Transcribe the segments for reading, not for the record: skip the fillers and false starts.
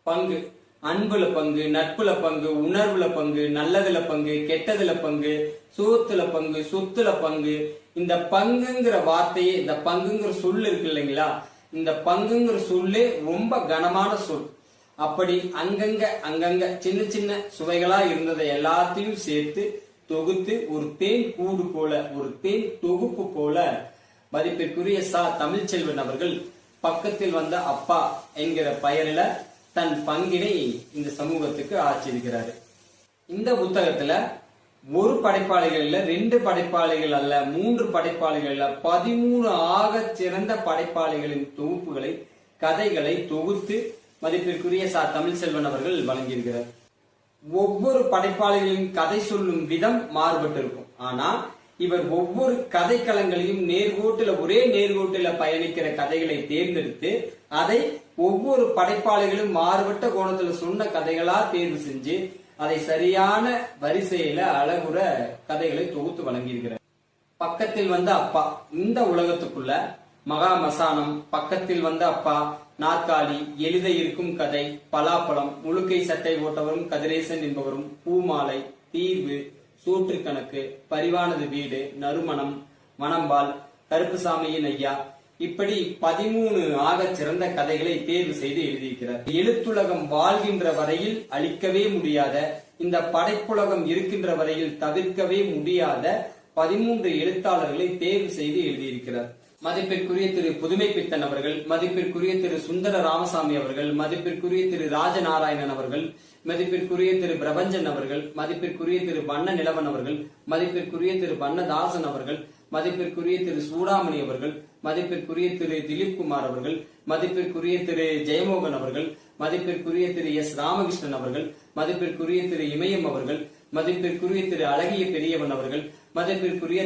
பங்கு, அன்புல பங்கு, நட்புல பங்கு, உணர்வுல பங்கு, நல்லதுல பங்கு, கெட்டதுல பங்கு, சோத்துல பங்கு, சொத்துல பங்கு. இந்த பங்குங்கிற வார்த்தையே, இந்த பங்குங்கிற சொல்லு இருக்கு இல்லைங்களா, இந்த பங்குங்கிற சொல்லு ரொம்ப கனமான சொல். அப்படி அங்கங்க சின்ன சின்ன சுவைகளா இருந்ததை எல்லாத்தையும் சேர்த்து தொகுத்து ஒரு தேன் கூடு போல, ஒரு தேன் தொகுப்பு போல மதிப்பிற்குரிய தமிழ்ச்செல்வன் அவர்கள் பக்கத்தில் வந்த அப்பா என்கிற பெயரில தன் பங்கினை இந்த சமூகத்துக்கு ஆற்றியிருக்கிறாரு. இந்த புத்தகத்துல ஒரு படைப்பாளிகள் இல்ல, 2 படைப்பாளிகள் அல்ல, 3 படைப்பாளிகள் அல்ல, 13 ஆக சிறந்த படைப்பாளிகளின் தொகுப்புகளை, கதைகளை தொகுத்து மதிப்பிற்குரிய தமிழ்ச்செல்வன் அவர்கள் வழங்கியிருக்கிறார். ஒவ்வொரு படைப்பாளிகளின் கதை சொல்லும் விதம் மாறுபட்டு இருக்கும். ஆனா இவர் ஒவ்வொரு கதைக்களங்களையும் ஒரே நேர்கோட்டில பயணிக்கிற கதைகளை தேர்ந்தெடுத்து அதை ஒவ்வொரு படைப்பாளிகளும் மாறுபட்ட கோணத்துல சொன்ன கதைகளா தேர்வு செஞ்சு அதை சரியான வரிசையில அழகுற கதைகளை தொகுத்து வழங்கியிருக்கிறார். பக்கத்தில் வந்த அப்பா, இந்த உலகத்துக்குள்ள மகா மசானம், பக்கத்தில் வந்த அப்பா, நாற்காலி, எழுத இருக்கும் கதை, பலாப்பழம், முழுக்கை சட்டை போட்டவரும் கதிரேசன் என்பவரும், பூமாலை, தீர்வு, சூற்று கணக்கு, பரிவானது வீடு, நறுமணம், மணம்பால், கருப்புசாமியின் ஐயா, இப்படி 13 ஆக சிறந்த கதைகளை தேர்வு செய்து எழுதியிருக்கிறார். எழுத்துலகம் வாழ்கின்ற வரையில் அழிக்கவே முடியாத, இந்த படைப்புலகம் இருக்கின்ற வரையில் தவிர்க்கவே முடியாத 13 எழுத்தாளர்களை தேர்வு செய்து எழுதியிருக்கிறார். மதிப்பிற்குரிய திரு புதுமை பித்தன் அவர்கள், மதிப்பிற்குரிய திரு சுந்தர ராமசாமி அவர்கள், மதிப்பிற்குரிய திரு ராஜநாராயணன் அவர்கள், மதிப்பிற்குரிய திரு பிரபஞ்சன் அவர்கள், மதிப்பிற்குரிய திரு வண்ண நிலவன் அவர்கள், மதிப்பிற்குரிய திரு வண்ணதாசன் அவர்கள், மதிப்பிற்குரிய திரு சூடாமணி அவர்கள், மதிப்பிற்குரிய திரு திலீப் குமார் அவர்கள், மதிப்பிற்குரிய திரு ஜெயமோகன் அவர்கள், மதிப்பிற்குரிய திரு எஸ் ராமகிருஷ்ணன் அவர்கள், மதிப்பிற்குரிய திரு இமயம் அவர்கள், மதிப்பிற்குரிய திரு அழகிய பெரியவன் அவர்கள், மதிப்பிற்குரிய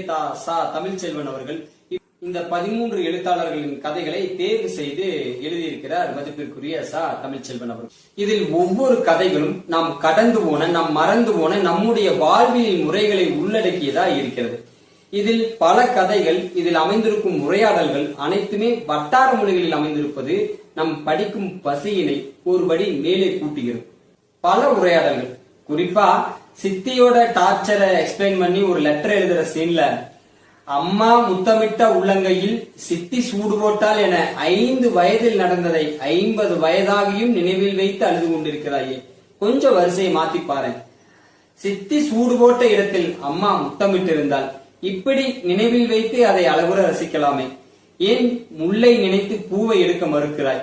தமிழ்ச்செல்வன் அவர்கள், இந்த 13 எழுத்தாளர்களின் கதைகளை தேர்வு செய்து எழுதியிருக்கிறார் மதிப்பிற்குரிய தமிழ்ச்செல்வன் அவர்கள். இதில் ஒவ்வொரு கதைகளும் நாம் கடந்து போன, நாம் மறந்து போன நம்முடைய வாழ்வியல் முறைகளை உள்ளடக்கியதா இருக்கிறது. இதில் பல கதைகள், இதில் அமைந்திருக்கும் உரையாடல்கள் அனைத்துமே வட்டார மொழிகளில் அமைந்திருப்பது நம் படிக்கும் பசியினை ஒருபடி மேலே கூட்டுகிறது. பல உரையாடல்கள், குறிப்பா சித்தியோட டார்ச்சரை எக்ஸ்பிளைன் பண்ணி ஒரு லெட்டர் எழுதுற சீன்ல, அம்மா முத்தமிட்ட உள்ளங்கையில் சித்தி சூடு போட்டால் என 5 வயதில் நடந்ததை 50 வயதாகியும் நினைவில் வைத்து அழுது கொண்டிருக்கிறாயே, கொஞ்சம் வரிசையை மாத்தி பாரு. சித்தி சூடு போட்ட இடத்தில் அம்மா முத்தமிட்டு இருந்தால் இப்படி நினைவில் வைத்து அதை அளவுற ரசிக்கலாமே, ஏன் முல்லை நினைத்து பூவை எடுக்க மறுக்கிறாய்?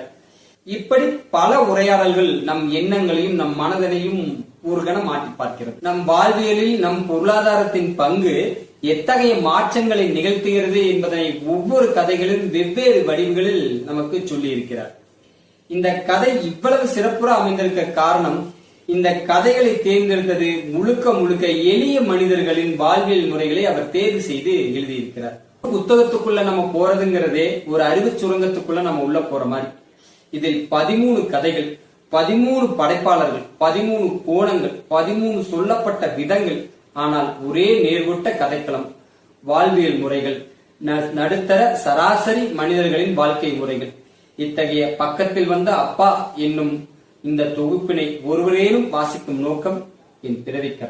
இப்படி பல உரையாடல்கள் நம் எண்ணங்களையும் நம் மனதனையும் ஒரு கணம் மாற்றி பார்க்கிறது. நம் வாழ்வியலில் நம் பொருளாதாரத்தின் பங்கு எத்தகைய மாற்றங்களை நிகழ்த்துகிறது என்பதனை ஒவ்வொரு கதைகளும் வெவ்வேறு வடிவுகளில் நமக்கு சொல்லி இருக்கிறார். இந்த கதை இவ்வளவு சிறப்புற அமைந்திருக்க காரணம், இந்த கதைகளை தேர்ந்தெடுத்தது முழுக்க எளிய மனிதர்களின் வாழ்வியல் முறைகளை அவர் தேர்வு செய்து எழுதியிருக்கிறார். புத்தகத்துக்குள்ள நம்ம போறதுங்கிறதே ஒரு அறிவு சுரங்கத்துக்குள்ள நம்ம உள்ள போற மாதிரி. இதில் 13 கதைகள், 13 படைப்பாளர்கள், 13 கோணங்கள், 13 சொல்லப்பட்ட விதங்கள், ஆனால் ஒரே நேர்கொட்ட கதைக்களம், வாழ்வியல் முறைகள், நடுத்தர சராசரி மனிதர்களின் வாழ்க்கை முறைகள். இத்தகைய பக்கத்தில் வந்த அப்பா என்னும் இந்த தொகுப்பினை ஒருவரேனும் வாசிக்கும் நோக்கம் என் பிறவிக்கடன்.